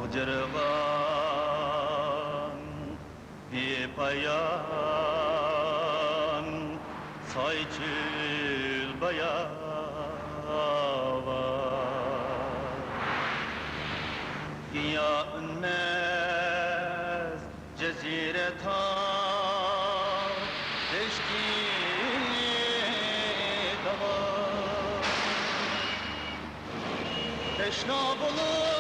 Avcırgan bir payan sayçıl bayava Dünya ünmez cezire ta Deşkini dava Teşna bulup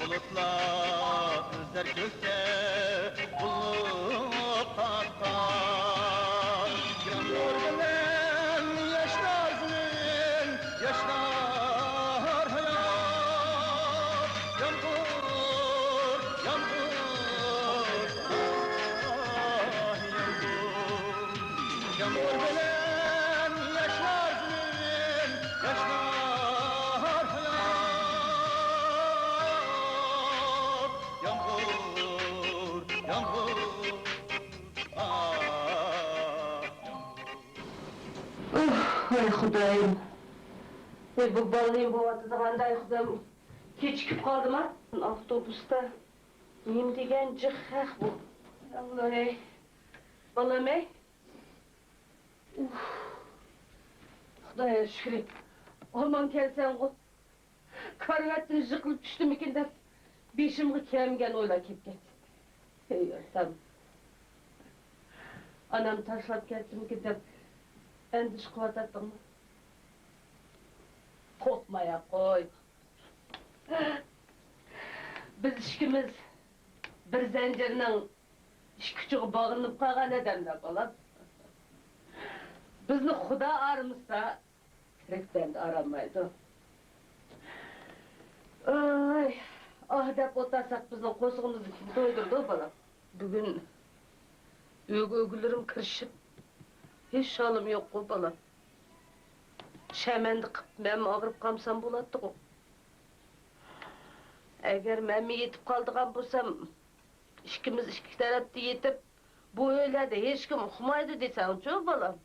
bulutlar üzler gökte bulut tattan Yağmur bilen yaşlar zulüm, yaşlar hayat Yağmur, yağmur, ah yağmur Yağmur bilen yaşlar zulüm, yaşlar Ay Xudayım! Bu balıyım bu atıda qanday Xudayım! Kechikib qoldim ha? Avtobusda neyim degan jiq bu. Allah ey! Balam ey! Xudaya şükür. Aman kelsen qol. Karvatdan jiqilib tushdim ekan deb beshimga kelmagan o'ylar kelib ketdi. Ey yo'tam. Anam tashlab ketdimikin deb endish qilyotdingmi? Qo'rqmaya qo'y. Biz ikkimiz bir zanjirning ish kuchiga bog'lanib qolgan odamlar bolam. Bizni Xudo aramizda tirikdan aramaydi. Ay, ah deb o'tarsak bizning qo'zig'imizni kim to'ydirdi bolam. Bugun uyga o'g'illerim kirishib hech shalim yo'q bolam. Şəməndi qıb, mənim ağırıb qalsam bo'ladıq o. Əgər mənim yetib qaldığam bolsam, ikkimiz ikki tarafda yetib, bu öylədə heç kim uxmaydı desəm, çoğ balam.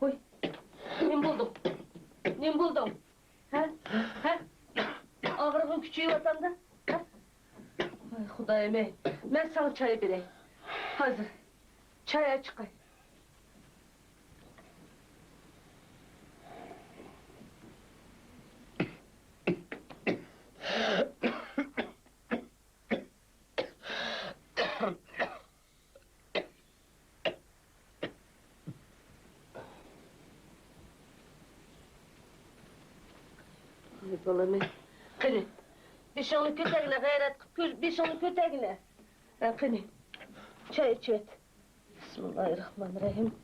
Oy, nem buldum? Nem buldum? Hə? Hə? Ağırığın küçüyü vatanda? Hə? Ay Xudayım ey, mən sana çay vereyim. Hazır, çaya çıkay. balamı. Kını. Bir şunu kötegine gayret kıp, bir şunu kötegine. Ha kını. Çay iç et. Bismillahirrahmanirrahim.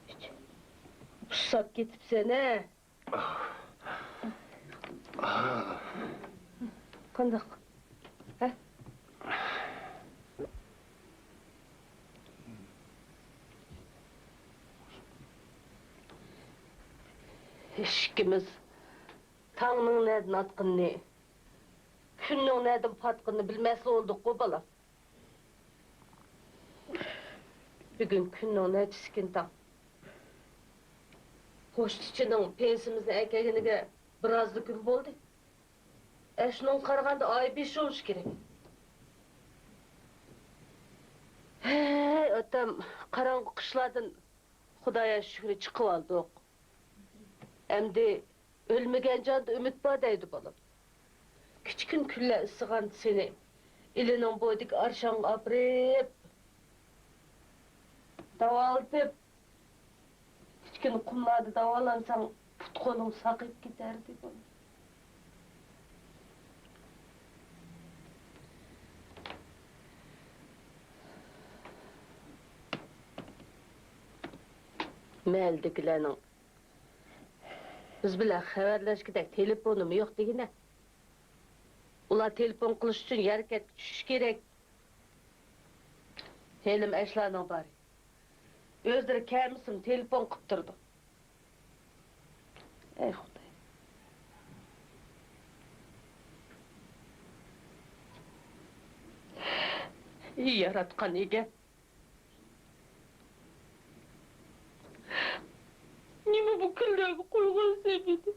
İç. Pussak gitip sene. Kandak. Ha? Eşkimiz Tağның nereden atqınını, günün nereden patqını bilmesi olduk o balam. Bugün günün neçiskin taң. Poştçının pensimizin ekeginiga birazlı gün oldu. Şunun qaraganda ay 5 oluş gerek. Hey, otam qarаңғы qışlardan Xudaya şükür çıkıp aldık. Emdi ölmegen canda ümit var deydi balam. Küçükün külle ısıgan seni ilinin boydik arşan aprep davaltıp küçükün kumlarda davalansan putkonun sakıp giderdi balam. Meldikilerin biz bile haberleşkidek telefonum yok degine. Ular telefon kılış için yerket düşüş gerek. Helim eşlanın bari. Özleri kemisin telefon kıptırdı. Ey Xuday. İyi yaratkan ege. Nime bu kıllarını koygan sevmedi?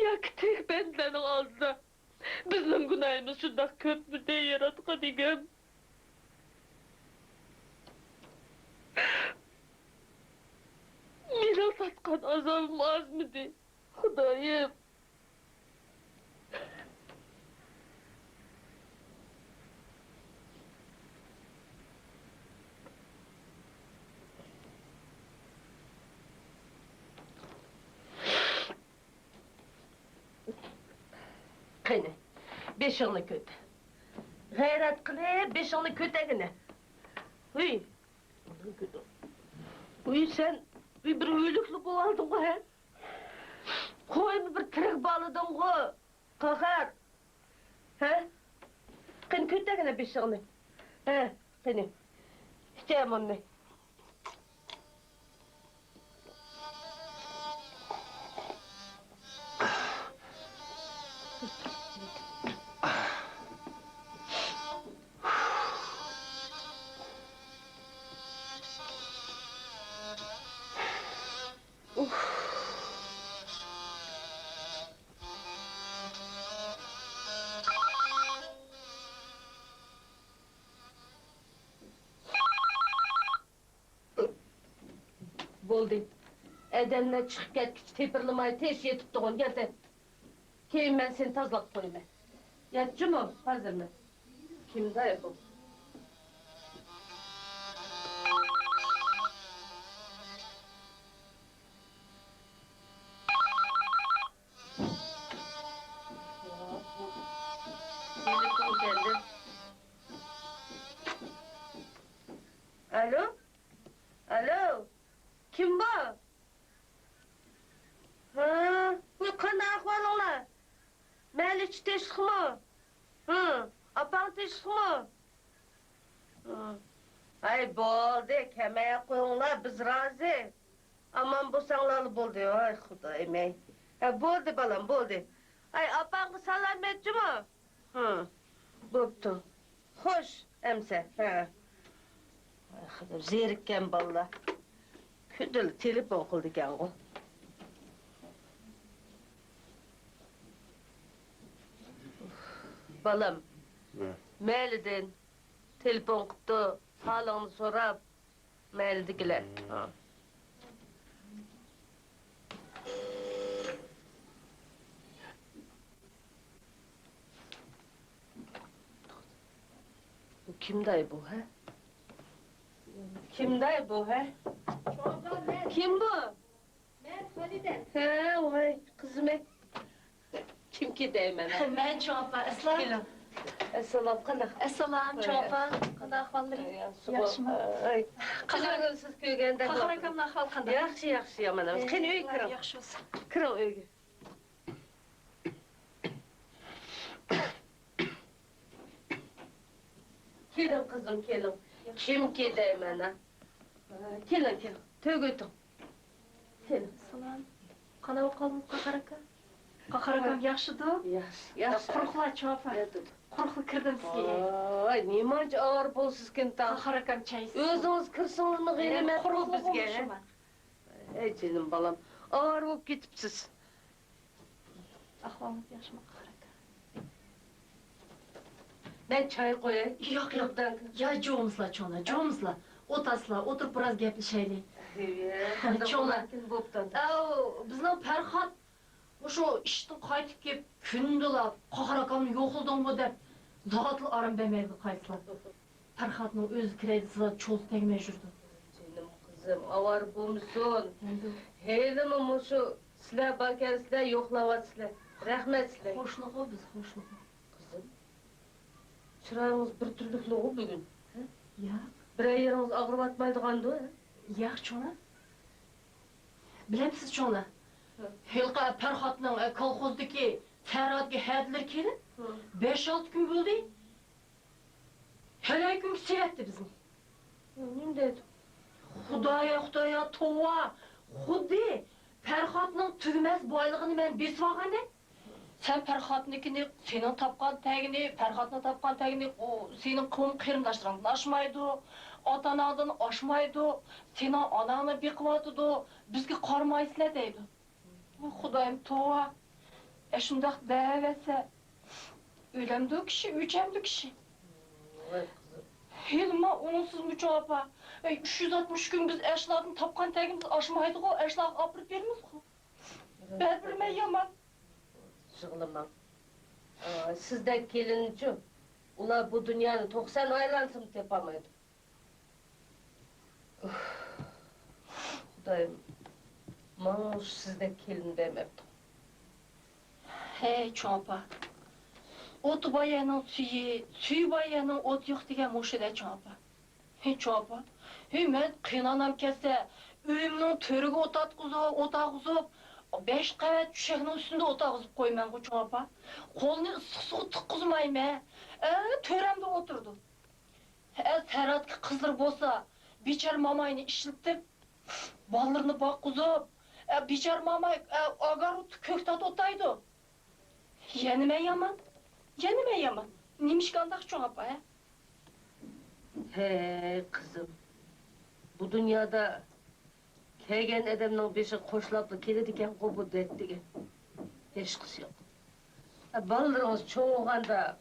Yak tek benden aldı. Bizim günahımız şundak köp mü diye yaratkan egem. Miras atkan azabım az mıydı? Xudayım. Kıyne, beşini kötü. Gayret kılı, beşini kötegine. Hıy. Hıy sen bir üylüklü kovaldın ko he. Koy mu bir tırık bağladın ko. Kakar. He? Kıyne kötegine beşini. He, kıyne. İsteyem onu. Boldu. Edenle çıkıp ketkiç tepirlemay teş yetip doğun geldi. Keyin ben seni tazlak koyma. Yatçı mı? Hazır mı? Kim dayı bu? Telefon geldi. Alo? Alo? Kim bu? Ha, bu kanday ahvalınla. Meliç teşlik mi? Hı, apan teşlik mi? Hı. Ay boldu, kemeye koyunlar, biz razı. Aman bu sanlalı boldu, ay Xudayım ey. Boldu balam, boldu. Ay apanı salam etçi mi? Hı, boptu. Hoş, emse, ha. Ay Xudayım, zerikken balla. Küdül telefon kıldı gen o. Balam, Meli'den telefon kıptı, sağlığını sorap, Meli'dikiler. Bu kim dayı bu, ha? Kimday bu he? Çoban ben. Kim bu? Ben Halide. He, vay kızım. Kim ki değmen? Ben çoban. Esla. Esselam qanaq? Esselam çoban. Qanday ahvalları? Yaxshimi? Ay, qanaq siz ko'rganda? Qahar akamni ahvol qanday? Yaxshi, yaxshi, yomon emas. Qani uyga kiring. Yaxshi bo'lsin. Kiring uyga. Keling qizim, keling. Kimki deyman ha? Keling, keling. To'yga o'ting. Keling. Assalom. Qanday qoldingiz Qahar aka? Qahar akam yaxshidi? Yaxshi, yaxshi. Quruqlar çoban. Quruqli kirdim sizga. Ay, nimacha og'ir bo'lsiz kintan. Qahar akam chaysiz. O'zingiz kirsingizmi g'iymat bu Quruqli bizga? bo'lishman. Ey jinim balam, og'ir bo'lib ketibsiz. Ahvolingiz yaxshimi Qahar aka? Ben choy qo'yay. Yo'q, yo'q. Ya jo'mizlar chona, jo'mizlar. O'tasizlar, o'tirib biroz gaplashaylik. Cho'la. Bizning Farhod o'sha ishdan qaytib kelib kundalab Qahar akamni yo'qildingmi deb zotli aram bermaydi qaysizlar. Farhodning o'zi kreditida cho'l tegmay yurdi. Jinim qizim, og'ir bo'lmasin. Heydimi mushu sizlar bakarsizlar yo'qlayapsizlar. Rahmat sizlarga. Xo'shliqo biz, xo'shliqo. Qizim, chiroyingiz bir turlikli bugun. Ya, Bir yeringiz og'riyotmaydigandi. yo'q chona. Bilamsiz chona? Hilqa Farhodning kolxozdagi Farhodga hadlar kelib, 5-6 kun bo'ldi. Hali kun sevatdi bizni. Nima dedi? Xudoya, tova. Xuddi Farhodning tugmas boyligini men besib olganda, sen Farhodnikini, sening topgan tagini, Farhodning topgan tagini, o sening qum qarindoshlardan oshmaydi, ota-onadan oshmaydi, sening onangni beqivyotidi, bizga qarmaysizlar deydi. Xudoyim tova. Shundoq deyversa, o'lamdi kishi, o'chamdi kishi. Voy qizim. Hilma unsizmi çoğapa? 360 gün biz eşlarını tapkan tegimiz aşmaydık o eşlar apırıp vermezdik o. Birbirime yaman. Yig'lamang. Sizdek kelinchi, ular bu dunyoni 90 aylansın tepamaydi. Xudoyim, mana sizdek kelin demepti. Hey çoğapa. Ot bayanın suyu bayanın ot yok diye muşide çoğapa. Hey çoğapa. Hey ben kıynanam kesse, öyümün törüge ot atgızıp, 5 qavat düşekinin üstünde ot atgızıp koyman bu çoğapa. Kolunu ısık tıkkızmayım he. Töremde oturdu. Serhatki kızlar bolsa, biçer mamayını işletip, ballarını bakgızıp, biçer mamay agarut köktat otaydı. Yenime yaman. Nimişkandak çoğapa he. Hey kızım, bu dünyada kelgen adamның beşi qo'shilib keladigan qo'bu deydigan hech qisi yo'q. Bolalarimiz cho'g'anda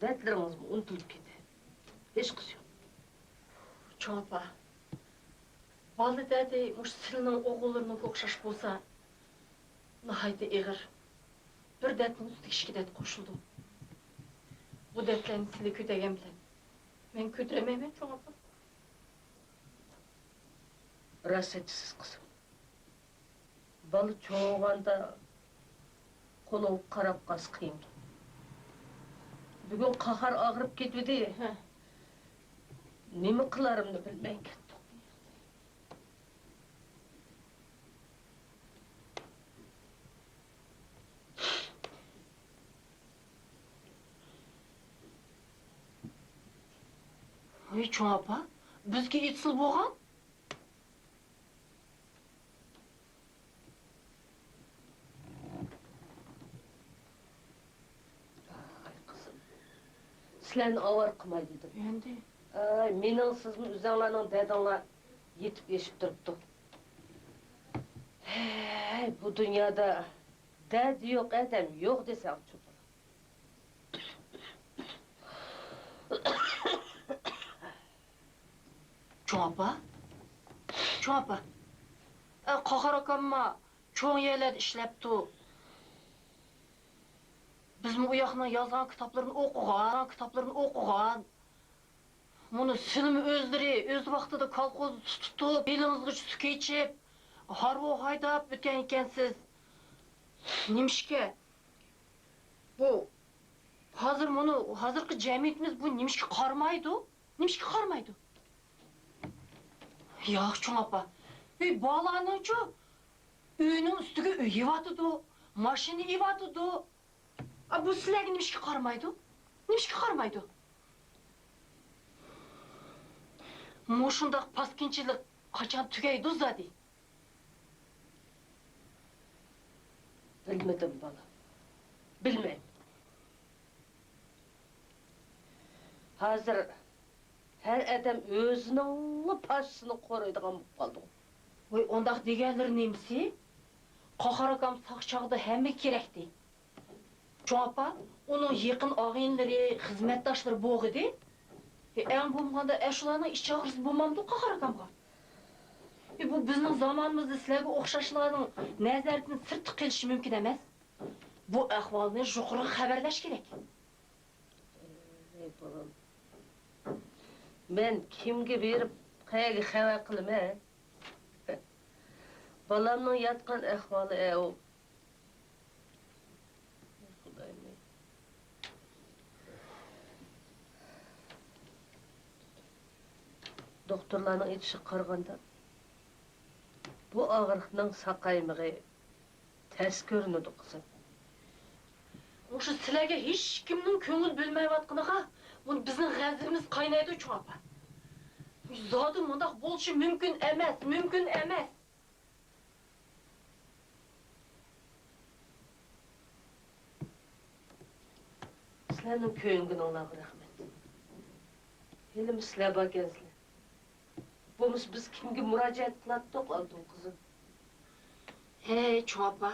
dardlarimiz unutilib ketadi. Hech qisi yo'q. Çoğapa. Valı dedi, muş silinin oğullarının kokşaş bolsa, nahaydı eğir. Bir dətinin üstü kişki dət koşuldu. Bu dətlerini sili küdegen bilen. Men küdüremeyim çoğapa. Rost aytasiz qizim. Bola cho'g'anda qo'li qarab qas qiyin. Bugun qahar og'rib ketdi. Nima qilarimni bilmay ketdim. Ey çoğapa, bizge itsil boğan. Ay qizim. Sizlarni ovar qilmay dedim. Endi. Ay, mening sizmi o'zinglarning dadanglar yetib eshib turibdi. Hey, bu dunyoda dad yo'q, adam yo'q desam cho'p. Çoğapa. Qahar akamma çoğun yerlerde işlepti. Bizim u yoqning yozgan kitoblarini o'qigan. Bunu sülümü öz vaqtida kolxoz tutib, belingizga su kechib, harvo haydab o'tgan ekansiz. Nimishga? Bu hozirgi jamiyatimiz bu nimishga qaramaydi? Nimishga qaramaydi? Yo'q, cho'ng opa. Bolani-chu uyning ustiga uy yevatidi, mashina yevatidi. Bu sizlarga nimishga qaramaydi? Nimishga qaramaydi? Mo'shundaq paskinchilik qachon tugaydi zodi? Bilmedim bala. Bilmem. Hazır her adam özünün paşasını koruyduğun bu kaldı. Ondaq deganlar nemsi? Qahar akam saq chog'da hamma kerakdi. Cho'ng opa, uning yaqin og'inlari, xizmatdoshlari bor edi. Eng bo'lmaganda shularning ish og'risi bo'lmamdi Qahar akamga. Bu bizning zamonimizda sizlarga o'xshashlarning nazaridan sirtib qilishi mumkin emas. Bu ahvolni yuqori xabarlash kerak. Ey balam. Men kimga berib qayerga xabar qilaman? Balamning yatgan ahvoli o. Doktorlarning aytishiga qaraganda bu og'riqning saqaymig'i tez ko'rinadi qizim. O'sha sizlarga hech kimning ko'ngil bilmayotganiga, buni bizning g'azimiz qaynaydi cho'ng opa. Zodi bundoq bo'lishi mumkin emas, mumkin emas. Sizlarning ko'nglinizga rahmat. Elim sizlar bakansizlar. Bo'lmish biz kimga murojaat qildik oldim qizim. Hey cho'ng opa.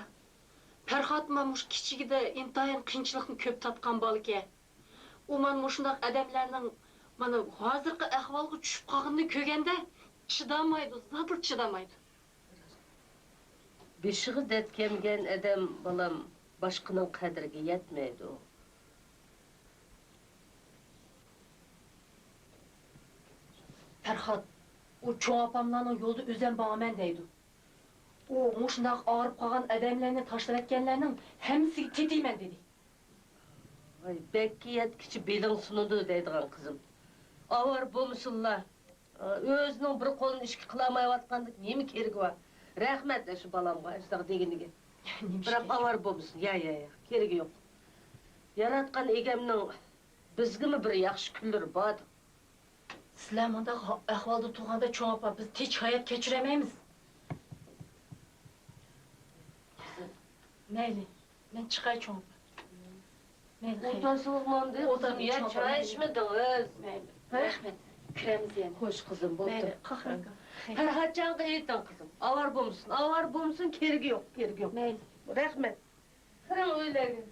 Farhod mamush kichigida intayin qiyinchilikni ko'p tatgan bolga. U mana shundaq odamlarning mana hozirgi ahvolga tushib qolganini ko'rganda chidamaydi, zotli chidamaydi. Beshig'i detkengen adam balam boshqaning qadriga yetmaydi. Farhod, u cho'ng opamlarning yo'lda o'zim boraman deydi. O mushundaq og'rib qolgan odamlarni tashlab etganlarning hammasiga tetiyman dedi. Ay, bekki yetkichi beling sunudu deydigan qizim. Avar bo'lmishlar. O'zining bir qo'lini ishga qilamayotgandik nima keragi bor? Rahmat shu balamga ishtaq deginiga. Biroq avar bo'lsin. Ya, keragi yo'q. Yaratgan egamning bizgimi bir yaxshi kunlari bor. Sizlar bundaq ahvolda turganda cho'ng opa biz tinch hayot kechiramaymiz. Mayli, men chiqay cho'ng opa. Mayli. O'tasizman deb, ya choy ichmadingiz. Mayli. Rahmat. Kiramiz yana. Xo'sh qizim, bo'pti. Mayli, Qahar aka. Farhodjonga ayting qizim. Avar bo'lsin, keragi yo'q. Mayli. Rahmat. Kiring uylarga.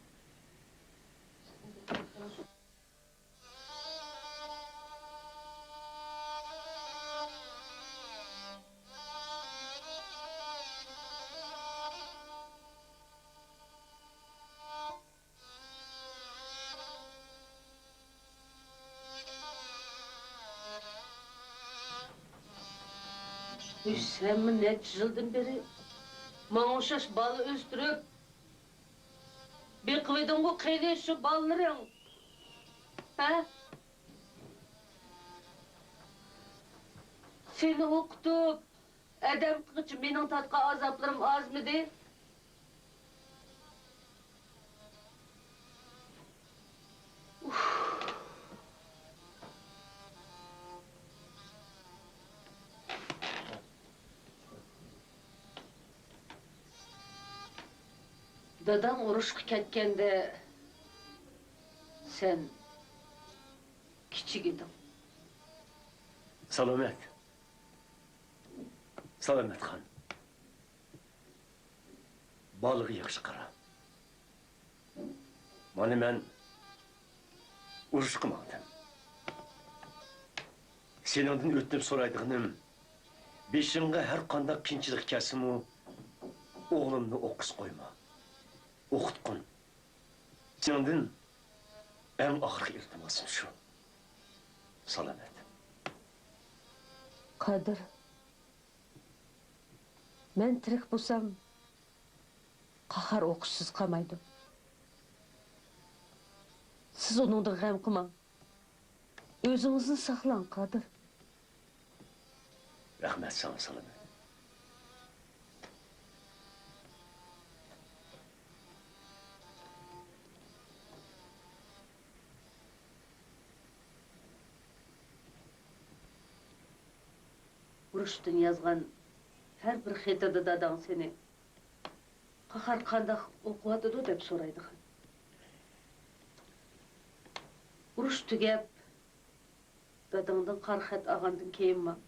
Sen mi neçə yıldan beri mağuşaş balı östürüp bir kıvıydın bu kıydı şu balların. Ha? Seni okutup adam kıçı benim tatka azaplarım az mı değil? Dadam urushga ketganda sen kichik eding. Salomat. Salomat xon. Balığı yaxshi qara. Mana men urush qilmoqdim. Seningdan o'tib so'raydiganim, beshimga har qanday qiyinchilik kelsa-mu, o'g'limni o'qish qo'yma. O'qitqin. Seningdan eng oxirgi iltimosim shu. Salomat. Kadir. Men tirik bulsam, kahar okuşsuz kalmaydı. Siz onunla gam kılmang. Özünüzü saklan Kadir. Rahmet sana Salim. Uruştun yazgan her bir xetida dadan seni kahar kandak okuyadıdı dep soraydı. Uruş tügep dadandın karxet ağandın keyinma.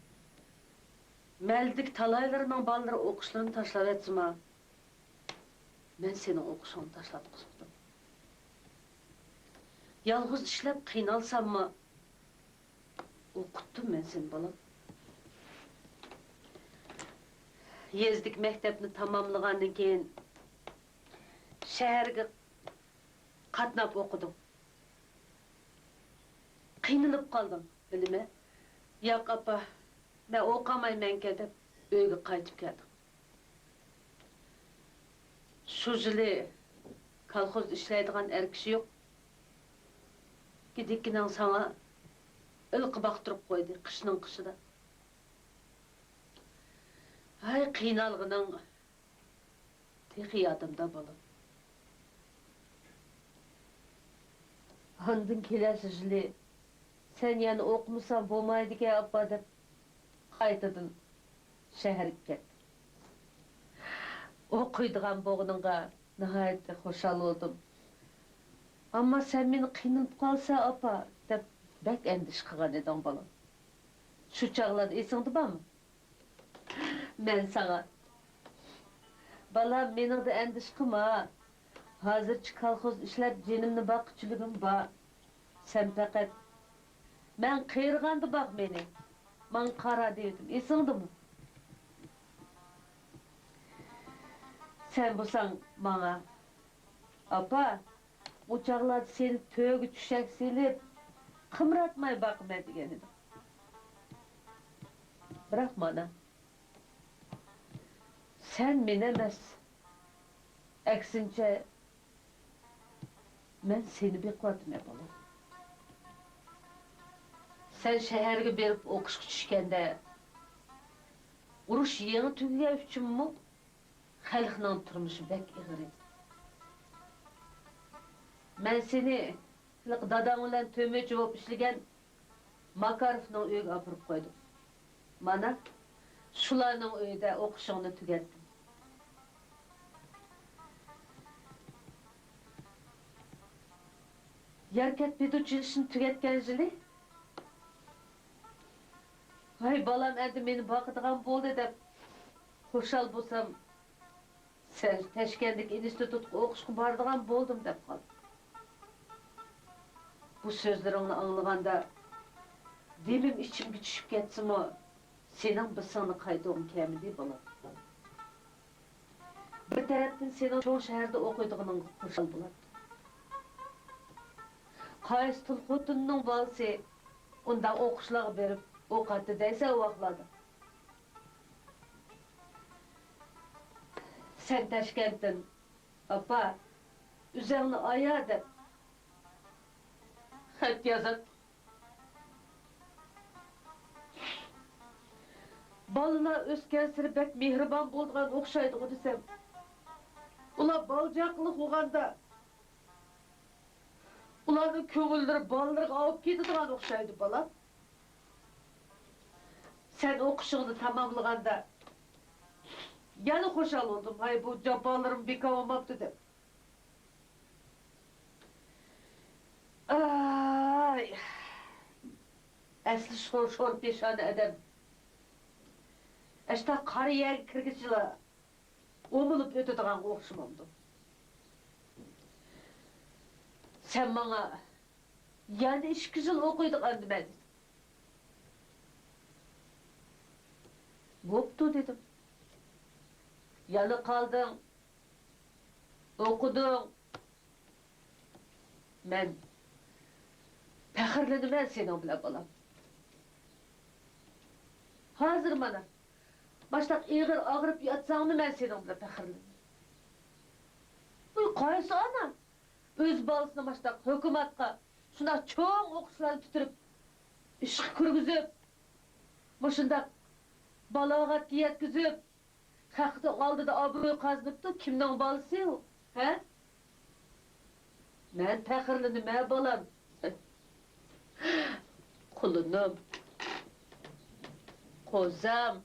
Meldik talaylarının balları okuşlarını taşlar etsima. Ben senin okuşunu taşladım kızım. Yalğız işlep kıynalsam mı? Okuttum ben seni balam. Yezdik mektepni tamamlagandan keyin şäherge katnap okudum. Kıynılıp kaldım bilime. Yak apa, ben okamaymenke dep öyge kaytıp geldim. Şu jili kolhoz işleydigan er kişi yok. Gidikkinen sana ılkı baktırıp koydu kışının kışıda. Ay kıynalgının tehi yadımda balım. Andın kelesi jili sen yani okumusan bolmaydı ki abba dep kaytadın şehirge kettin. Okuyduğum boğununga nihayet hoşal oldum. Ama sen beni kıynılıp kalsa apa dep bek endiş kıgan edin balım. Şu çağlarda esindi mı? Ben sana. Balam mening de endiş kıma. Hazırçı kolhoz işlep jenimni bakıçılığım ba. Sen fakat ben kıyırgandı bak beni. Man kara dedim. Esindi mi? Sen bulsan bana. Apa, o çağlarda seni tögü düşek silip kımratmay bakma diyen idim. Bırak bana. Sen binemez. Eksince ben seni bir kıvatım yapalım. Sen şehirge berip okuş küçüşkende uruş yeni tügüge üçün mü? Halkının turmuşu bek iğri. Ben seni dadan olan tömöçü bop işligen Makarov'ның öyge apırıp koydum. Mana şularның öyde okuşunu tügettim. Yerket pedocilişini tügetken jili. Hay balam endi meni bakıdığan boldu dep hoşal bolsam sen Teşkentlik institutga okuşqa bardığan boldum dep kaldım. Bu sözlerini anlaganda dilim içimge düşüp ketsimi senin bısığını kaydığın kemidi balam. Bir taraftan senin çoğu şehirde okuyduğunun hoşal bulat. Kayıs Tulkutun'un balsı ondan okuşlağı berip okatı deyse ovakladı. Sen Teşkent'tin, apa, üzerine ayağı da hep yazıp. Balına öskensiri bek mihriban bolduğun okşaydı o desem. Ula balcaklık oğanda ulanın kömülleri balları alıp gidiyordu okşaydı bala. Sen okuşunu tamamlığında yani hoşal oldum. Hay bu cabbalarım bir kavamap dedim. Ay. Esli şor peşane edem. İşte karıya kirgizçila omulup ötüdüğün okşumamdı. Sen bana yani 2 yıl okuyduk andı ben. Boptu dedim. Yanı kaldın. Okudun. Ben pehirledim ben senin bile balam. Hazır bana. Başta eğer ağırıp yatsağını ben senin bile pekirlim. Bu kayısı ana. Öz balısına başta hükümetka. Şuna çoğun okuslarını tuturup, ışık kürgüzüp, başında balagat yetkizip, kalktı aldı da abroyu kazınıptı, kimden balısı o? He? Ben pekirlinim he balam. Kulunum. Kozam.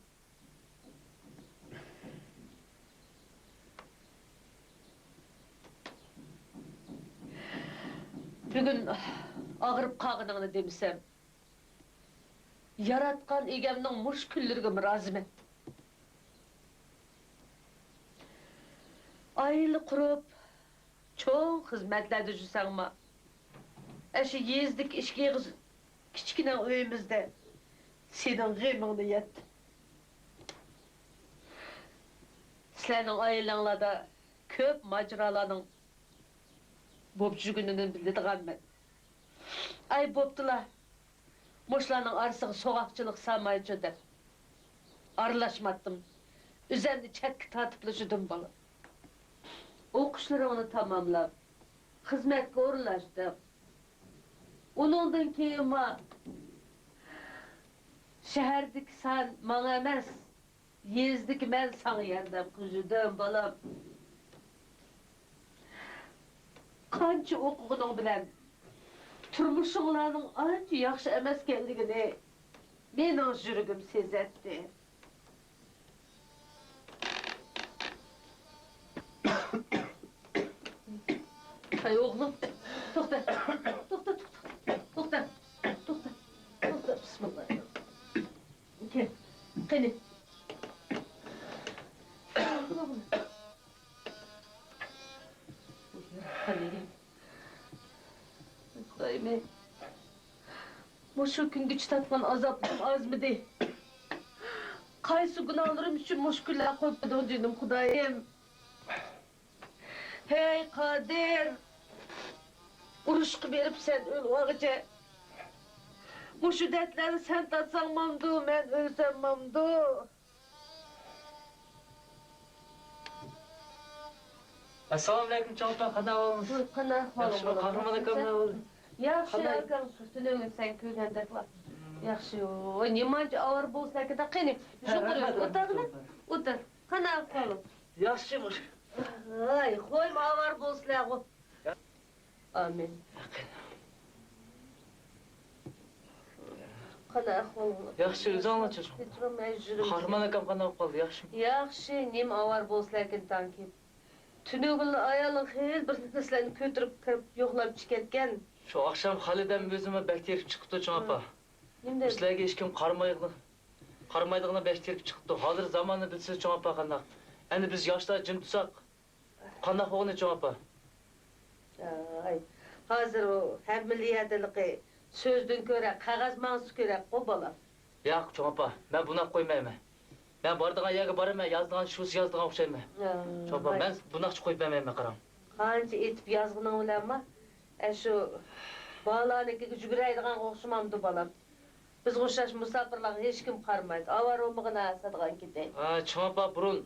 Bugün ağırıp kağınağını demişsem, yaratkan egemnin müşküllerine razı et. Aylı kurup, çok hizmetlerde жүрсең ma. Eşi yezdik işkiye kız, kiçkine öyümüzde, senin gıymını yet. Senin aylanlarda köp maceralarının bob jügününün bildiğin ben. Ay boptular, moşlarının arasını sokakçılık samayıcı der. Arılaşmattım, üzerinde çetki tatıplaşıdım balı. Okuşlarımını tamamlap, hizmetke uğurlaştım. Onundan keyin şehirdik sen bana emas, yezdik ben sana yerdim kızıdım balam. Kança okuğunun bilen, turmuşuңlarning ancha yaxshi emasligini mening yuragim sezatdi. Hay oğlum, to'xta, to'xta, to'xta, to'xta, to'xta, bismillah. Gel, qani. Qani. Xudayım, şu gün güç tatman azaplım az mı de? Kaysı günahlarım için muşkulla koymadım canım Xudayım. Hey Kadir! Uruşku berip sen öl vağıca. Muşu dertleri sen tatsan mamdu, ben ölsem mamdu. Assalomu alaykum Chavpa, qanday bo'lamiz? Qana Yaxshi, qahramon akam nima bo'ldi? Yaxshi, Qanday? akam sürtünüğün sen köylende var. Yaxshi, o nimanca ağır bolsa ki da qani. Şu qurib o'tirdi. O'tir. Qana ahvolim? Yaxshimish. Ay, qo'yma ağır bolsa o. Amin. Qana ahvolim? Yaxshi, o'zing anlatchi. Titremay jurim. Qahramon akam qanday bo'lib qoldi? Yaxshimi? Yaxshi, nim ağır bolsa ki tanki. Tünügül ayalın xeyl bir neslerini kötürüp kirip yo'qlab ketgan. Shu oqshom Xalidan o'zimga bakterib chiqibdi, Chavpa. Endi Sizlarga hech kim qaramaydig'ini bakterib chiqibdi. Hozir zamonni bilsiz, Chavpa qanday. Endi biz yoshlar jim tursak, qanday bo'ladi, Chavpa? ay, hozir o hem milliyetliği sözden köre, qog'oz mansı köre o bola. Yo'q, Chavpa, men buni qo'ymayman. Men bordigan yerga boraman, yozdigan shu yozdigan o'xshayman. Chavpa, men buni qo'ymayman, qaram. Qancha etib yozg'inin bilanmi? Şu balalarniki juguraydigan o'xshamamdi bolam. Biz o'xshash musofirlarga hech kim qaramaydi. Avar o'mig'ini asadigan ketay. Ha, Chavpa, burun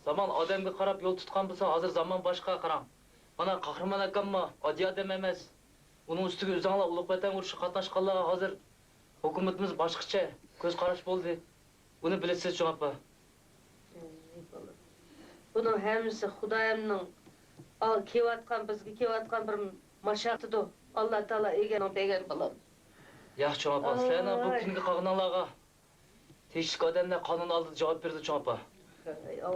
zaman odamga qarab yo'l tutgan bo'lsa, hozir zaman boshqa qaram. Mana qahramon akammi, oddiy odam emas. Uning ustiga o'zinglar ulug' vatan urushi qatnashganlar hozir hukumatimiz boshqacha ko'z qarash bo'ldi. Buni bilasiz, Chavpa. Bunun hemisi Xudayimning kevatgan bizga kevatgan bir mashaqqatidir. Alloh taolo eganing bergan bolam. Yaxshi, Chavpa, sizlarni bu kungi qag'inlarga teshik odamlar qonun oldida javob berdi, Chavpa.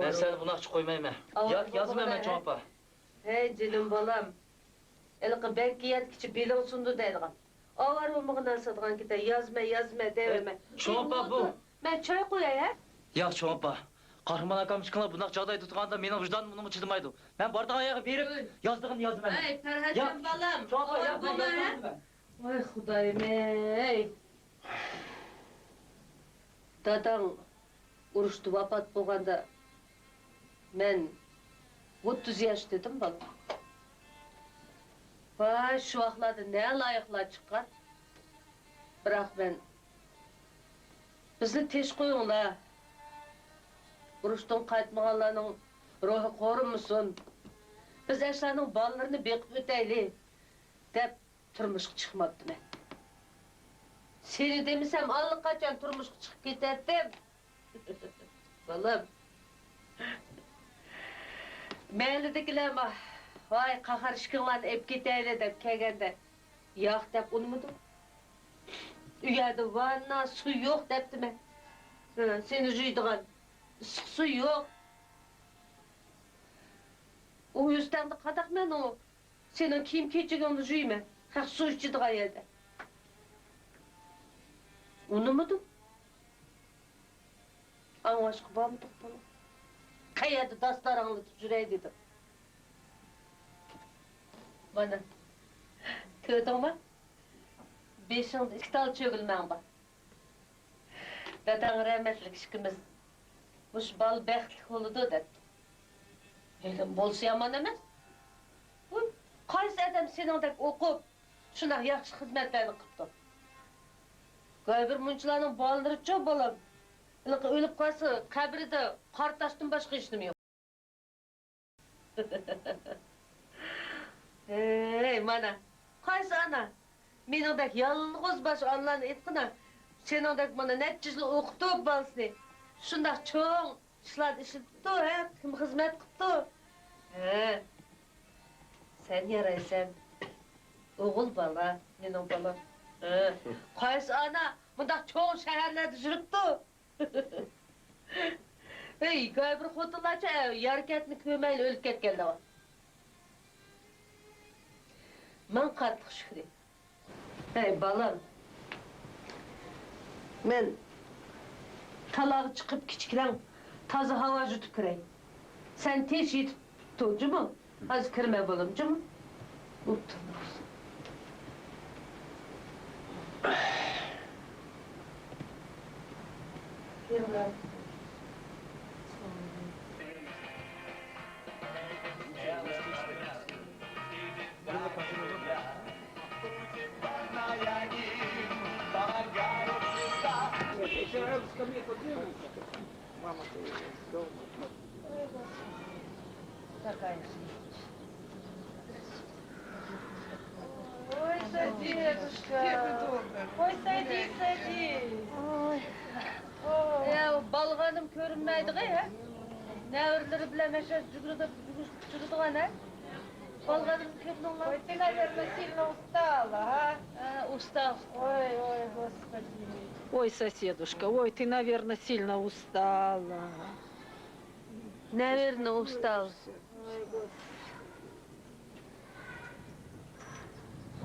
Men seni bunaqa qo'ymayman. Yozmayman, Chavpa. Hey canım balam. Elqi benkiyat kiçi bilin sundu deydigan. Avar o'mig'ini asadigan ketay. Yozma deyman. Chavpa bu. Men choy qo'yay, ha? Yo'q, Chavpa. Qahramon akam chiqqanlar bunaqa joyda turganda mening vijdonim bunga chidamaydi. Men bordigan yerga berib, yozdig'ini yozaman. Ay, Farhatjon balam. Chavpa, Avar bo'lma, ha? Voy Xudayim, ey. Dadang urushda vafot bo'lganda men 30 yosh dedim balam. Vay, şu vaqtlarda ne layıqlar chiqqan. Biroq men Bizni teş koyunlar. Uruştan qaytmaganlarning ruhi qorunmusun. Biz eşlarning balalarını bekip öteyli. Dep turmuşqa chiqmabdi men. Seni demisem allaqachon turmuşqa chiqib ketardim. Balam. Mehlidikiler ma, vay qahar ishkinglarni ep ketayli deb kelganda, yo'q deb unmadim. Uyada vanna, su yo'q debdi men. Seni juydigan issiq su yo'q. O yüzden de qadak men o. Senin kiyim kechigingni juyman. Haq su ichidigan yerda. Unutmadim. Anlaşkı bağımdık bana. Kayada dastarağını juray dedim. Bana. Gördün mü? Beşinde iki tal çögülmen var. Deden rahmetlik işkimiz. Muş bal bəxtlik oludu dedi. Elim bolsa yaman emas. Qaysi adam seningdek o'qib, shunaq yaxshi xizmatlarni qilibdi. Qaybir munchilarning bolalari cho'p bolam. Iliq o'lib qolsa, qabrida qor tashdan boshqa ishim yo'q. Ey, mana. Qaysi ana? Meningdek yolg'iz bosh onlarni aytqina. Seningdek mana necha yil o'qitib bolasini. Shundaq cho'ng ishlarni ishlatdi, kim xizmat qilibdi. Sen yaraysan. O'g'il bola, mening bolam. Qaysi ana bundaq cho'ng shaharlarda yuribdi. Ey, qaybir xotinlarcha yarakatni ko'mayli o'lib ketganlar bor. Men qattiq shukri. Ey balam. Men talağı çıkıp kichiklan toza havo jutib kiray. Sen tez yetib turjimi? Hozir kirma bo'limjimi? O'pdi. Kirlar. Ой, дедушка. Ой, садись, садись. Ой. Ya balğanım görünmeydi ya. Nevrleri bile meşe cürdüğün ha. Balğanım kırdım lan. Ой, ты, наверное, сильно устала, а? Usta. Ой, ой, господи. Ой, соседушка, ой, ты, наверное, сильно устала. Наверное, устал. Ой, господи.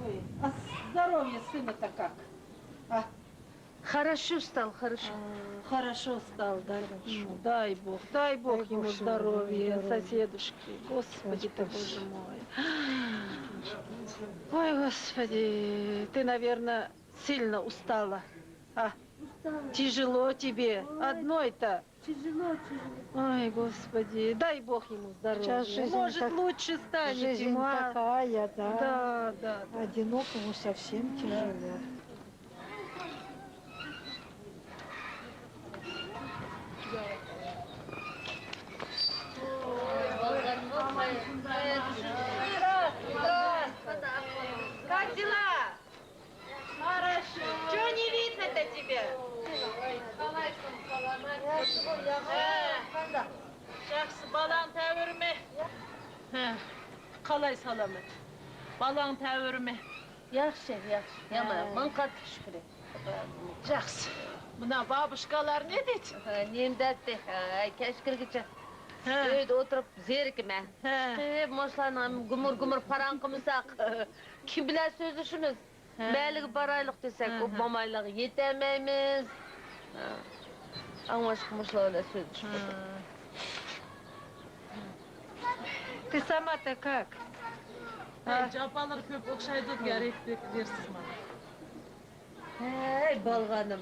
Ой, а здоровье сына-то как? А? Хорошо устал, хорошо. Хорошо стал, да? Дай Бог ему здоровья, соседушки. Господи ты, Боже мой. Ой, Господи, ты, наверное, сильно устала. А? Тяжело тебе, одной-то. Тяжело. Ой, Господи, дай Бог ему здоровья. Сейчас жизнь Может, так- лучше станет Жизнь ему, а? такая, да. Да. Одинокому совсем тяжело. Как дела? Хорошо. Чего не видно-то тебе? Жақсы, балаң тәуірме? Қалай саламат? Балаң тәуірме? Yaxşı. Yaman, ben qattiq shukri. Жақсы. Mına babuşkalar ne dedi? Nem dedi? Keşkirgicha. Ha. Uyda oturup zerikme. Ha. Moşlarla gumur paran qımsak. Kim bilen sözüşümüz? Məligi baraylık desek, o mamaylığı yetemeyimiz. Anlaşık moşlarla sözüşümüz. Ты сама-то как? Capalar köp okşaydı gerek dersiz bana. Hey balğanım.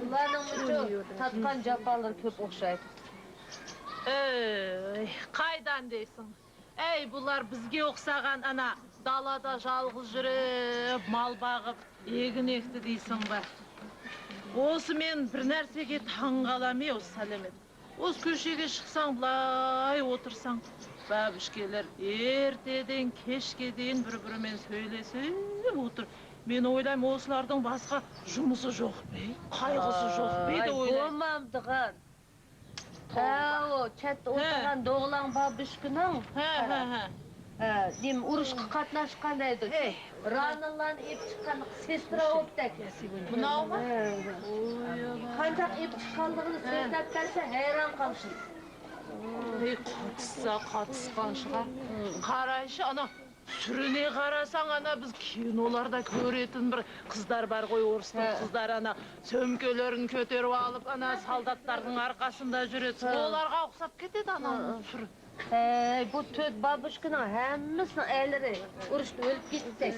Ulanın ucu tatkan capalar köp okşaydı. Ey, qaydan deysin? Ey, bunlar bizge oxsağan ana dalada жалғыз жүріп, mal bağıb, egin ekti deysin be. Осы мен бір нәрсеге таң қалам осы сәлемет. Осы көшеге шықсаң, былай отырсаң, бәбішкелер ертеден кешке дейін бір-бірімен сөйлесіп отыр. Мен ойлаймын, осылардың басқа жұмысы жоқ бе? Қайғысы жоқ бе деп ойлаймын. Болмамдыған. О, чәтті отырған доғылаң бабышкының. Дем ұрышқы қатнашқан еді. Ранылан еп шыққан сестра оптак. Мынау ма? Қантақ еп шыққандығын сөйтіп кәлсе, әйран қалшын. Қатысқан шығар. Қарайшы, ана сүріне қарасаң, ана біз киноларда көретін бір қыздар бар ғой, орыстың қыздар, ана сөмкелерін көтеріп алып, ана солдаттардың арқасында жүреді. Оларға ұқсап кетеді ана сүрі. Bu töt babuşkının hemmisinin elleri uruştu ölüp gitse.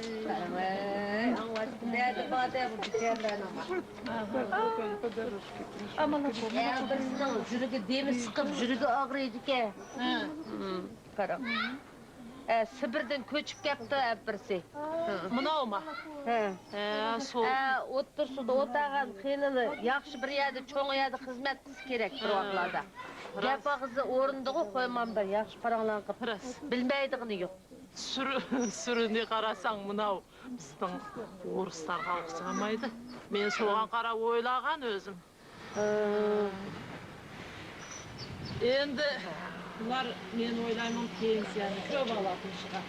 Nerede badem biterlerin ama. Birisinin jürüge demir sıkıp jürüge ağrıydı ki. Karam. Sibir'den köçüp kepti birisi. Mınau ma? Sol. Otursuda otağın kıyınını yakşı bir yerde, çoğun yerde hizmet kız gerek bir vaxtlarda. Gap ağızı orunduğu koymamda yakşı paranlan kıp. Bilmeydiğini yok. Сүріне қарасаң, мынау біздің орыстарға ұқсамайды. Мен соған қарап ойлаған өзім. Енді бұлар мен ойлаймын пенсияны көп алатын шығар.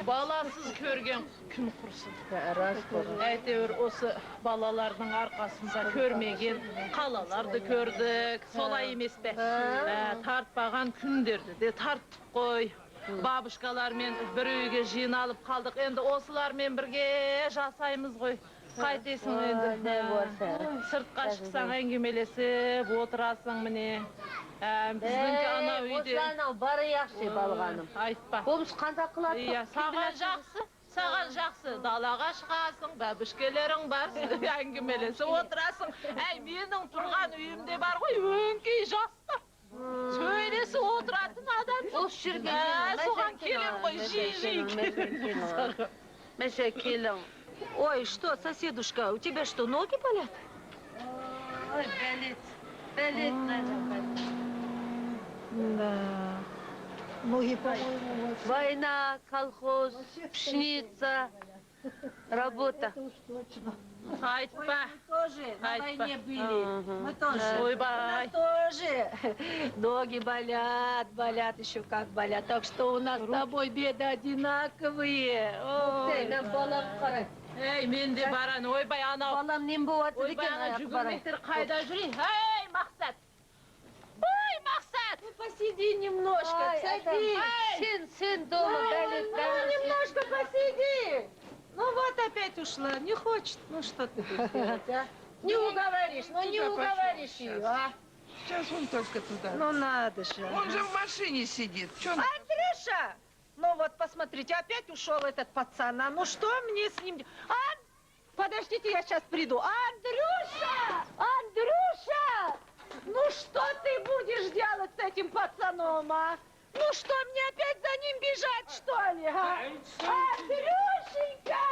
Баласыз көрген күн құрсын. Әйтеуір осы балалардың арқасында көрмеген қалаларды көрдік. Солай емес пе? Тартпаған күндерді де тарттық қой. Бабушкалармен бір үйге жиналып қалдық. Енді осылармен бірге жасаймыз ғой. Қайтесің енді? Сыртқа шықсаң әңгімелесіп отырасың міне. Біздіңкі ана үйде. Осыларынан бары яқшы балғаным. Айтпа. Болмыш қанда қылады? Саған жақсы. Саған жақсы. Далаға шығасың, бәбішкелерің бар, әңгімелесіп отырасың. Менің тұрған үйімде бар ғой, өңкей жастар. Сөйлесіп отыратын адам. Осы жерге соған келем ғой, жи-жи. Мәше келің. Ой, что, соседушка, у тебя что, ноги болят? Ой, болит, Да. Ноги, по-моему, Война, колхоз, пшеница, работа. Айтпа. Тоже на войне были. Мы тоже. Ойбай. Тоже. Ноги болят, еще как болят. Так что у нас с тобой беды одинаковые. Ой. Мен балам қарай. Мен де баран, ойбай анау. Балам нем болады Ойбай екен ана аяқ барай. жүгірмектер қайда жүрейін? Мақсат! Ой, Мақсат! Посиди немножко, садись. Сен дома болит. Немножко посиди. Ну вот опять ушла, не хочет. Ну что ты будешь делать, а? Не уговоришь, не уговоришь ее, а? Сейчас он только туда. Ну надо же. Он же в машине сидит. Чё он... Андрюша! Ну вот, посмотрите, опять ушел этот пацан. А ну что мне с ним... Подождите, я сейчас приду. Андрюша! Андрюша! Ну что ты будешь делать с этим пацаном, а? Ну что, мне опять за ним бежать, что ли, а? Андрюшенька!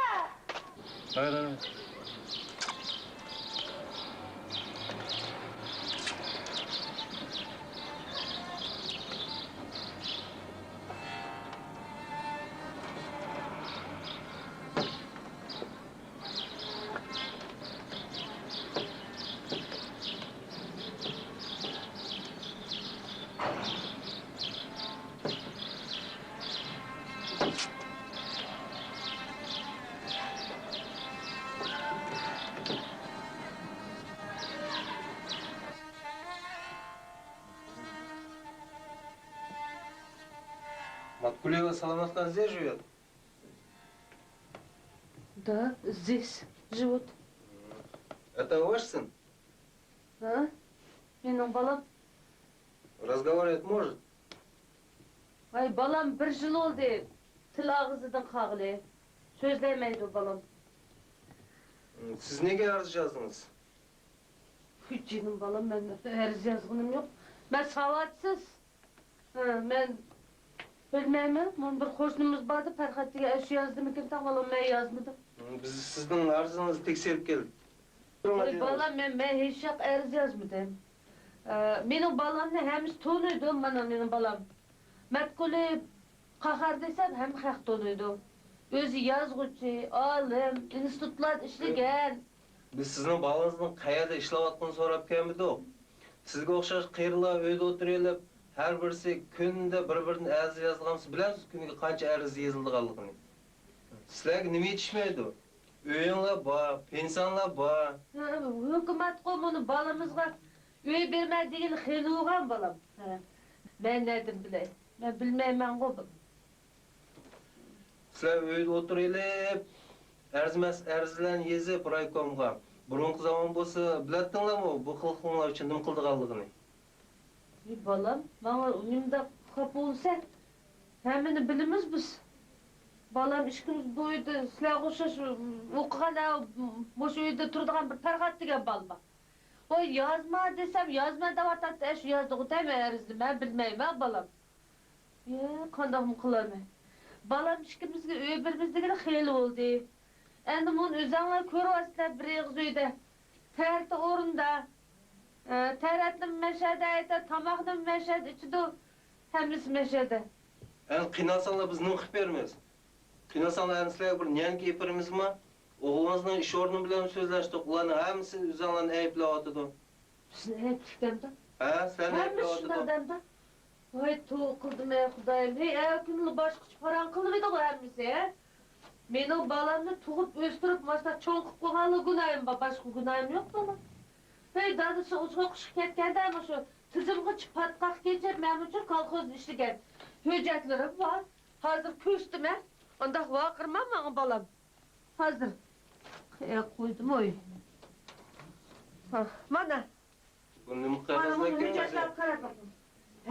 Маткулева Соломатхан здесь живет? Да, здесь живут. Это ваш сын? Менің балам. Разговаривать может? Ay balam bir yıl oldu. Til ağzıdan қағылы. Сөзлемейді балам. Siz nege arz yazdınız? Hüccenim balam, ben arz yazgınım yok. Ben savatsız. Ben Bilmeyim, bunun bir hoşnumuz vardı, Ferhat'ya eş yazdım ki tamam ben yazmadım. Biz sizin arzınızı tekşerip geldik. Balam ben hiç yok arz yazmadım. Benim balam ne hemiz tonuydu bana benim balam. Metkule kahar desem hem hak tonuydu. Özü yazgıcı, alim, institutlar işleyen. Biz sizin balınızın qayerda işlewatkanını sorap kelmedik. Sizge okşaş qıyrıla öyde oturuyup, her birisi künde bir-birini arz yazgansiz bilensiz künüge qancha arz yazıldıganligini. Sizlerge nima yetişmeydi? Öyüңler бар, pensiyanlar бар. Hükümet komunu balamızga üye vermez değil xeyli oğan balam. Ben nereden bileyim? Ben bilmeymen koydum. Sizler öyde oturuyup, arzlan yezip raykomga. Burunqi zaman bolsa biletdinglarmi bu qilqinglar uchun nima qildiganligini? Balam, bana önümde kapı olsa hemini bilimiz biz. Balam işkimiz boydu, silah koşuş, okuğana, boş uyda turduğun bir Ferhat diye balma. O yazma desem, yazma da var tatta eş yazdığı değil mi erizdi, ben bilmeyim ha balam. Kandağımı kılamı. Balam işkimizge öbürümüzdeki xeyli oldu. Endi bunun özanlar körüvasılar bir yığız uyda. Terti orunda, teratın meşede, tamaqın meşede, içi de hemisi meşede. En qiynasanlar biz nima qilib beramiz? Qiynasanlar sizlarga bir nyanki yaparamizmi? O'g'lingizning ish o'rni bilan so'zlashdik. Ularning hammasi o'zinglarni ayblayotdi. Bizni aytdikda. Ha, sen Hemisi ayblayotdi. şunlardan. Vay tuğ kıldım ey Xudayım. Hey, günlü başqıç paran kılıydı o hemisi, he? Men o balamni tug'ib o'stirib, masla cho'nqib qo'yganlik gunoyim bor, boshqa gunoyim yo'q balam. Hey, dadasi o'qishga ketganda ana shu tizimga patqaq kechib, men uchun kolxoz ishlagan. Hujjatlarim bor. Hozir ko'chdim, he? Unda vaqirman men balam. Hozir. Qo'ydim oy. Mana. Bu nima Mana bu qog'ozlar hujjatlar qarab baqing.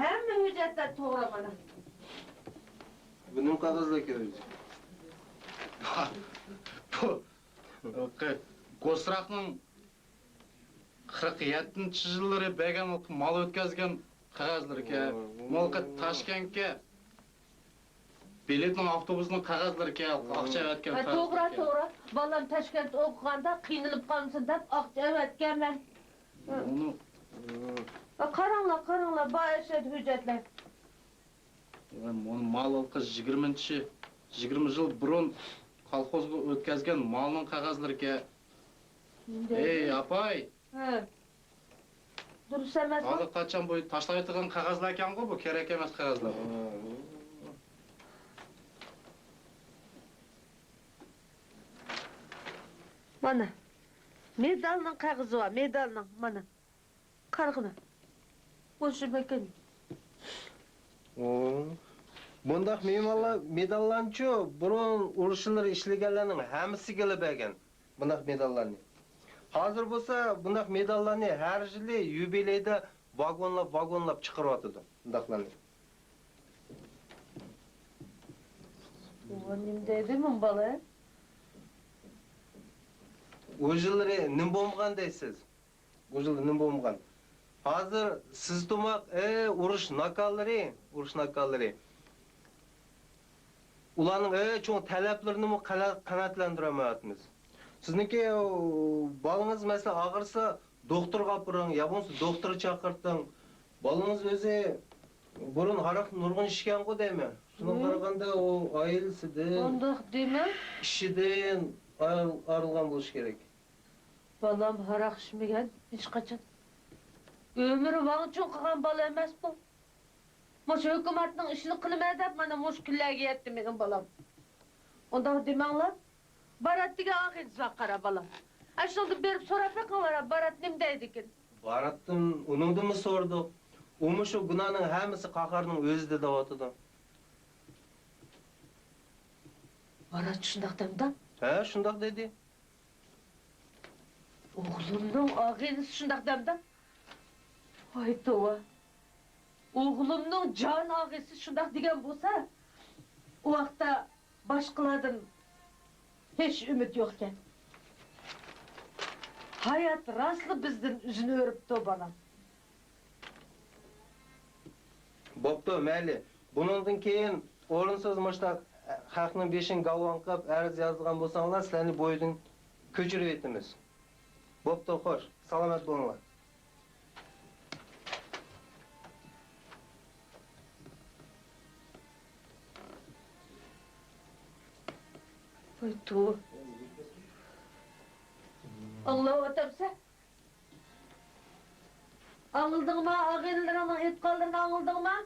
Hamma hujjatlar to'g'ri mana. Bu nima qog'ozlar kerak? Bu Gosraqning 47-yillari bergan mal o'tkazgan qog'ozlar ekan. Molqa Toshkentga biletning avtobusning qog'ozlari ekan, aqcha o'tgan qog'ozlar. To'g'ri. Balam Toshkentda o'qiganda qiynalib qolsin deb aqcha o'tganman. Uni Qaranglar, boyashad hujjatlar. mal olqi 20 yil burun kolxozga o'tkazgan malning qog'ozlari ekan. Ey, apay. Ha. Durust emas. Hozir qachon bo'y tashlab o'tgan qog'ozlar ekan-ku, bu kerak emas qog'ozlar. Mana. Medalning qog'ozi bor, medalning mana. Qarg'ina. O'sha ekan. Bundaq medallarni-chu, burun urushlar ishlaganlarning hammasiga bergan. Bundaq medallarni. Hozir bo'lsa, bundaq medallarni har yili yubileyda vagonlab chiqaryotdi. Bundaqlarni. Bu nim dedim bala. O yillari nim bo'lmagan deysiz. O yillar nim bo'lmagan. Hozir siz to'maq, urush nakallari. Ularning cho'ng talablarini qanotlantiramiz. Sizniki balangiz mesela ağırsa doktorga apırın, ya bo'lmasa doktor chaqirting. Balangiz o'zi burun haraq nurg'un ishgan ku deymi? Shuni qaraganda o oilasidan, Undaq dema. ishidan ayrılgan bo'lish kerak. Balam haraq içmegan hech qachon. Ömrü vaqt uchun qilgan bola emas bu. Mana hukumatning ishini qilmay deb mana mushkullarga yetdi mening balam. Undaq demanglar. Barat degan og'izga qara balam. Ashulda berib so'rab qavara Barat nim deydi ekan. Baratdan uningdimi so'rdik. Umi shu gunohning hammasi qahorning o'zida deyotdi. Barat shundaq demdi. Ha, shundaq dedi. O'g'limning og'izi shundaq demdi. Voy tova. O'g'limning jon og'izi shundaq degan bo'lsa, u vaqtda boshqalardan hech umid yo'q ekan. Hayot rostli bizdan yuzini o'ribdi balam. Bo'pti, mayli. Bundan keyin o'rinsiz muştaq haqning 5'in galvan qilib arz yozgan bo'lsanglar, sizlarni bo'yidan ko'chirib etamiz. Bo'pti, xo'sh. Salomat bo'linglar. Voy tu. Anlavatamsa? Anıldın mı? Ağaynlarının et kaldığını anıldın mı?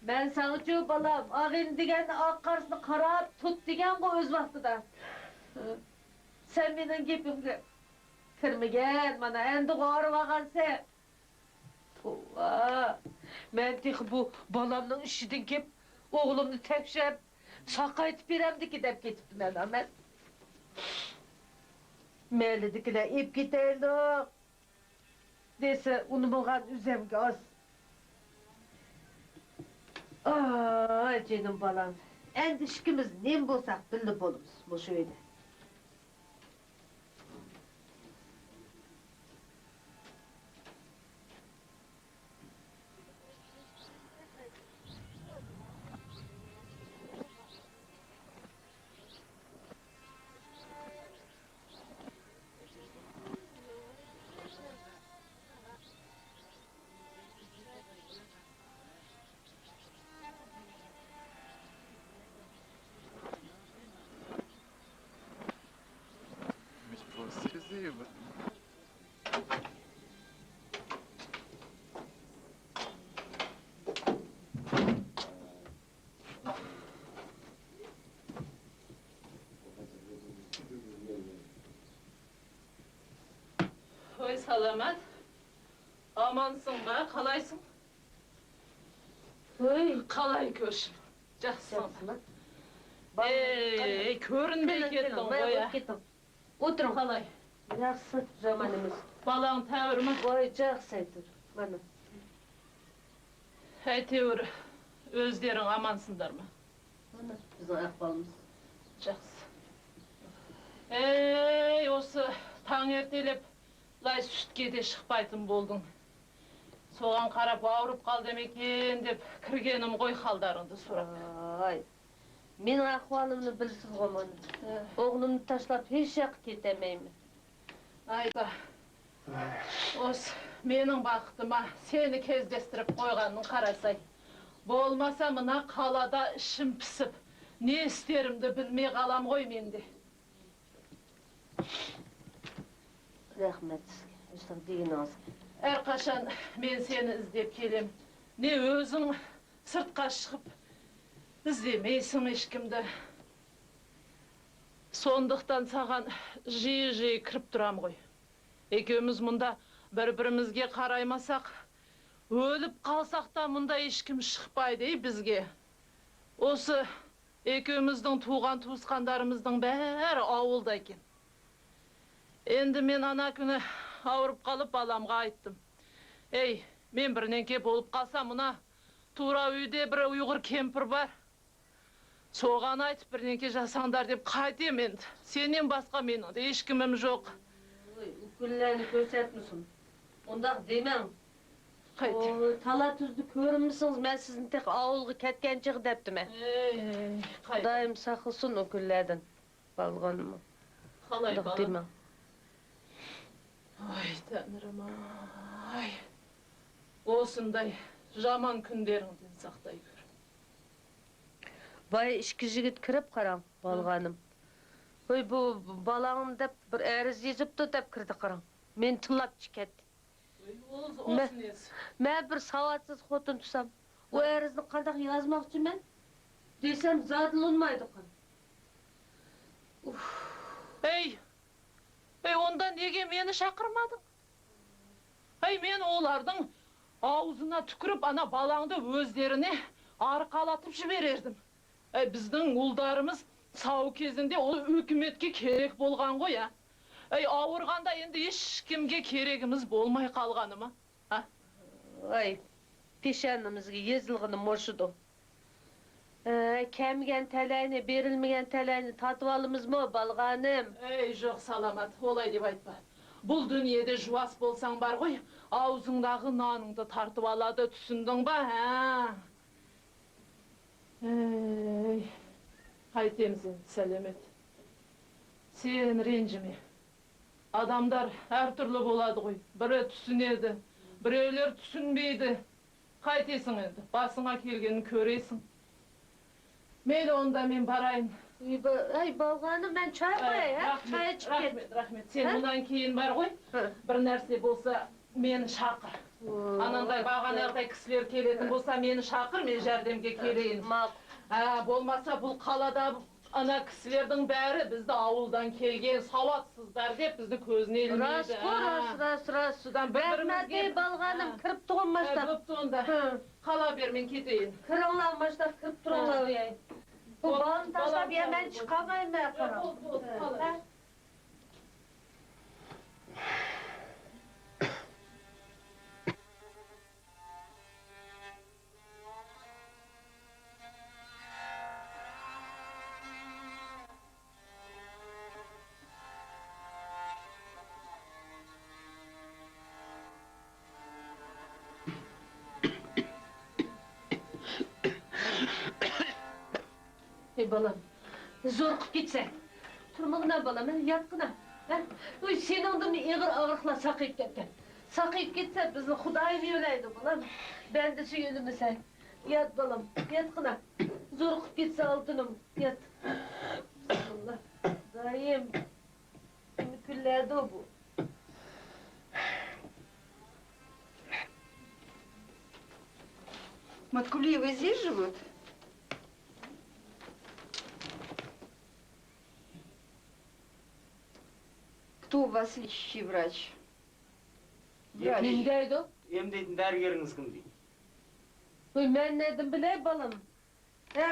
Ben sana çok balam. Ağayn degen ak karşısını karab tut degen o öz vaxtıda. Sen benim gepimge kirmegen bana endi ağrı vagan sen. Tuva. Ben tek bu balamның işidin kep oğlumnu tekşep sakaytıp beremdiki dep ketiptim ben. Meylidikiler ip giderdik. Dese unumağan üzemge az. Ay canım balam. Endişkimiz nem bolsak bilip olumuz bu şöyle. Oy salamat. Amansın mı? Kalaysın? Oy. Kalay görüşüm. Жақсın. Жақсылы. Көрінбей кеттің ғой ya. Отырың. Қалай? Жақсы жаман емес. Балаң тәуір ма? Ой, жақсы айтыр. Бана. Әйтеуір, өздерің амансыңдар ма? Бана, біздің ақпалымыз. Жақсы. Осы таң ертелеп, лай сүтке де шықпайтын болдың. Соған қарап ауырып қалды екен деп кіргенім ғой халдарыңды сұрап. Ай, менің ақуалымны білсіз ғоманы. Оғлымны ташлап еш жақ кетемеймін. Айда, осы менің бақытыма сені кездестіріп қойғанын қарасай. Болмаса мына қалада ішім пісіп, не істерімді білмей қалам ғой менде. Рахмет сізге, үстің деген азы. Әрқашан мен сені іздеп келем. Не өзің сыртқа шығып, іздемейсің ешкімді. Сондықтан саған жиі-жиі кіріп тұрам ғой. Екеуміз мұнда бір-бірімізге қараймасақ, өліп қалсақ та мұнда ешкім шықпайды бізге. Осы екеуміздің туған туысқандарымыздың бәрі ауылда екен. Енді мен ана күні ауырып қалып баламға айттым. Мен бірнеңке болып қалса мұна тура үйде бір ұйғыр кемпір бар. Соған айтып бірнеңке жасаңдар деп қайтем енді. Сенен басқа менің ешкімім жоқ. Үкілләні көрсетмісің. Ондақ демең. Қайтем. Тала түзді көрімісіңіз, мен сіздің тек ауылғы кеткен жығы депті ме? Құдайым сақылсын үкілләдің балғанымы. Қалай балам? Ой, тәңірім ай. Осындай жаман күндеріңден сақтай көр. Бай ішкі жігіт кіріп қарам, балғаным. Ой, бұл балағым деп бір әріз езіпті деп кірді қарам. Мен тылап чекетті. Мен бір сауатсыз қотын тұсам. О әрізді қандақ yazmaq үшін мен? Десем, задыл ұнмайды қан. Онда неге мені шақырмадың? Мен олардың аузына түкіріп, ана балаңды өздеріне арқалатып жіберердім. Біздің ұлдарымыз сау кезінде ол өкіметке керек болған ғой, я. Ауырғанда енді ешкімге керегіміз болмай қалғаны ма? Пешанымызға езілғыны мошыды. Кәмген тәләйні, берілмеген тәләйні татып алымыз ма, балғаным? Жоқ, саламат, олай деп айтпа. Бұл дүниеде жуас болсаң бар ғой, аузыңдағы наныңды тартып алады, түсіндің ба? Ей, қайтем сен, сәлемет. Сен ренжіме. Адамдар әртүрлі болады ғой. Бірі түсінеді, біреулер түсінбейді. Қайтесің енді, басыңа келгенін көресің. Мейлі онда мен барайын. Ай, болғаны мен чай қояй, чай ішіп кет. Рахмет. Сен мұнан кейін бар ғой, бір нәрсе болса мені шақыр. Анандай бағанағыдай кісілер келетін болса мені шақыр, мен жәрдемге келейін. Болмаса бұл қалада ана кісілердің бәрі бізді ауылдан келген сауатсыздар деп бізді көзіне ілмейді. Рас. Бәрмәдей балғаным кіріп тұғын маштап. Көпті онда. Қала бер, мен кетейін. Кіріңлау маштап, кіріп тұрыңлау ей. Бұл балын таштап емен шықамайын бә қарам. Ey balam, zorqып кетсең. Тұрмығына балам, ятқына. Ой, сен ондың ağırlıqla saqayıp ketken. Saqayıp ketse bizni Xuday ne öyleydi balam. Ben de suyunumysay. Yat balam, yatqına. Zorqып ketse altınım, yat. Allah, dayım. Müküllerde o bu. Маткулиевы здесь живут? Кто у вас лечащий врач? Ne deydi o? Emdeydin dərgəriniz kim deyil? Ben ne dedim biley balım.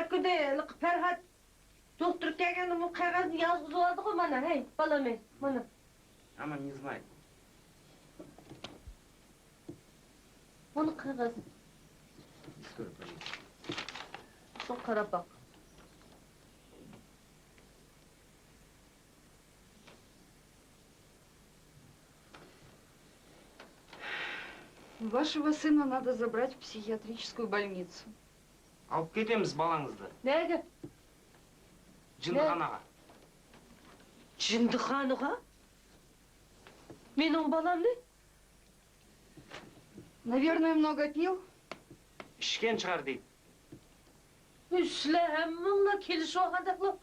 Küde, Ferhat. Doktor kelgen bu kağızı yazgızı oldu o bana. Hey, balam ey, bana. Ama не знаю. Bunu kağız. Çok kara bak. Вашего сына надо забрать в психиатрическую больницу. Алып кетеміз балаңызды. Nerede? Жындыханаға. Жындыханаға? Менің балам не? Наверное, много пил? Ішкен шығар дейді. Üsle hemminle keliş oğandaklı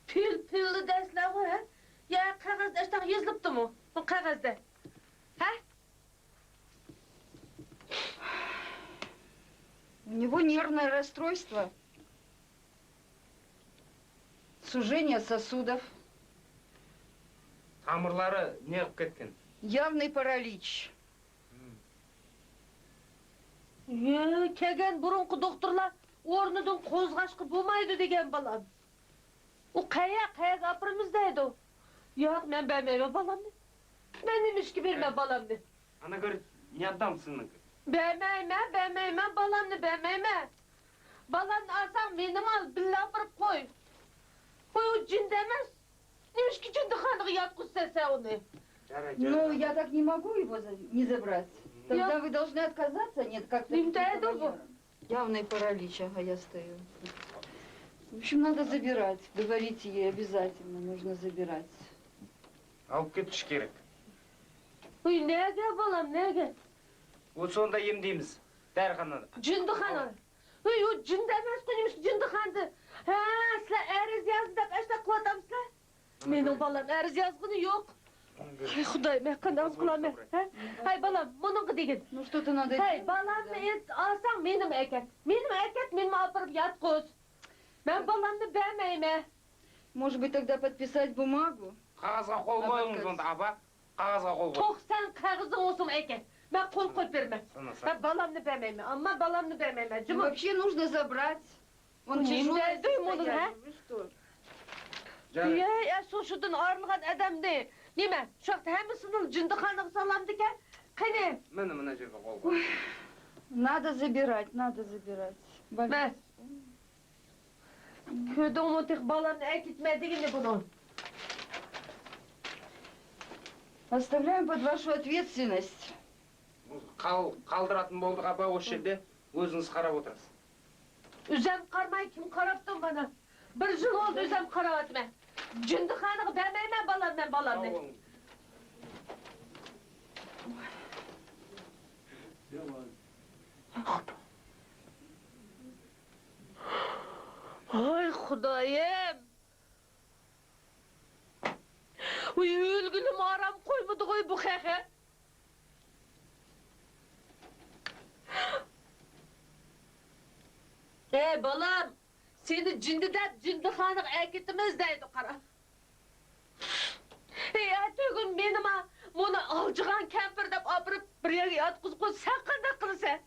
pilli dersler var ha? Ya kağızda işte yazılıptı mı? Bu kağızda. Ha? У него нервное расстройство, сужение сосудов, Тамырлары не қып кеткен? явный паралич. Kegen burunku doktorlar ornudun kozgaşkı bulmaydı degen balam. O kaya kapırımızdaydı o. Yok ben vermeyme balam ne? Ben demiş ki verme balam ne? Ana gör, ne adamsın? Vermeyme balam ne vermeyme. Balam alsan benim al billah yapıp koy. Koy o cin demez. Demiş ki cındıkanlığı yatkız sen onu. Ну, я так не могу его не забрать. Тогда вы должны отказаться, нет, как-то... Явный паралич, ага, я стою. В общем, надо забирать. Говорите ей обязательно, нужно забирать. Алып кетіш керек. Uy nege balam nege? O sonda emdeymiz. Dərxanada. Cındıxana. Uy o cın demez koymuş cındıxandı. Ha, sizler eriz yazın da kaçta kovatamsızlar? Benim balam eriz yazgını yok. Ay Xuday, ben kanal kılam ben. Hay balam, bunu degin. Ну что-то надо... Hay balamı et alsan benim erkek. Benim erkek benim apırıp yat koz. Ben balamı vermeyime. Может быть, тогда подписать бумагу? Қағазға қол қойыңыз онда, апа. Қағазға қол қой. 90 kağızın olsun erkek. Ben kol koy vermem. Ben balamı vermeyime. Ama balamı vermeyime. Вообще нужно забрать. Он тяжелый состояние. Вы что? Ya soşudun ağırlıgan adam değil. Nime? Şokta hem sınıl cındıkanlığı salamdı ki. Kani? Mına жерге қол қой. Надо забирать, надо забирать. Ben. Köyde onu tek balamı erkitmediğini bunun. Оставляем под вашу ответственность. Қалдыратын болдық апа осы жерде. Өзіңіз қарап отырасыз. Üzem karmay kim karaptın bana? Bir yıl oldu üzem karavatma. Cündü hanığı demeyme balam ne? Ay Xudayım. Uy ölgünüm aram koymadı koy bu hehe. Balam, seni cündü hanık ekitimiz deydi kara. Ertesi benim bunu alcıgan kempir dep apırıp bir yere yatkız koy, sen kanda kılırsan.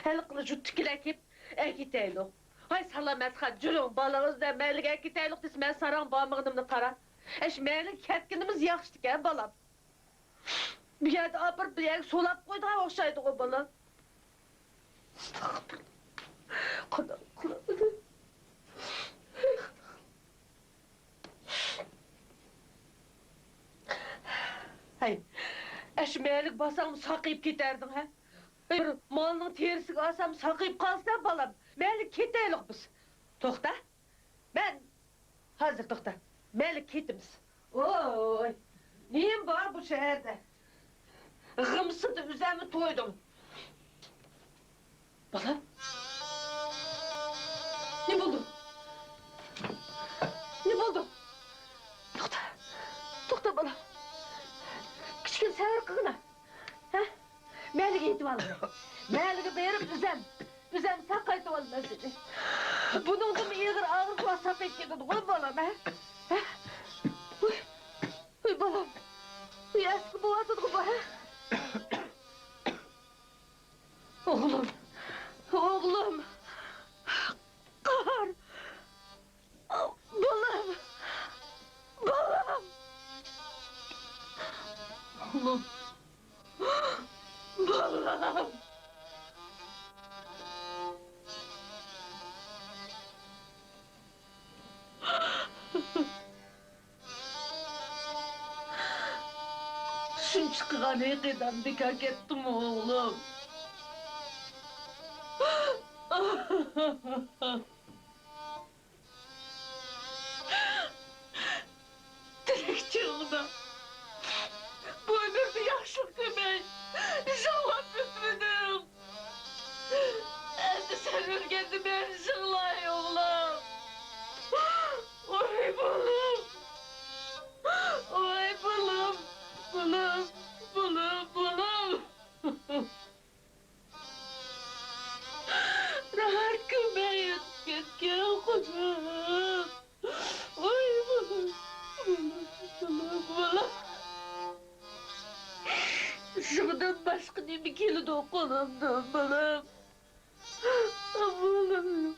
Heli kılıcı tükülekip ekiteydi. Hay salamet ha, cürün balığız da melik ekiteydik des, men saran bağmağınımını kara. Melik ketkinimiz yakıştık balam. Bir yerde apır, bir yerde solap koydu, okşaydı o balam. Estağfurullah. Kadar kılamadı. Hay, melik basam sakayıp giterdin ha? Bir malının terisini alsam sakayıp kalsa balam, melik giteylik biz. Tokta, ben hazır tokta, melik gitimiz. Oy, neyim var bu şehirde? Gımsıdı üzerimi toydum. Balam, ne buldun? Ne buldun? Tokta balam. Küçük sever kığına. Melik eğitim alın. Melik'i verip üzem sakaydı olmaz dedi. Bunun da bir ağır kuasap etkiyordu, koy balam Uy balam. Uy eski boğazıdı bu Oğlum. Kar. Balam. Oğlum. Balam. Şun çıkıgan ekiden dikak ettim oğlum. Dilekçi oğlum. Bu ömürde yaşlık demeyin. İnşallah bütmedim. Elde sen ölgende ben inşallah oğlum. Oy balım. Oy balım. Balım. Rahat kömeğin ketken kuzum. Oy balım. Şuradan başka ne bir kilo da okulumda balım. Balım.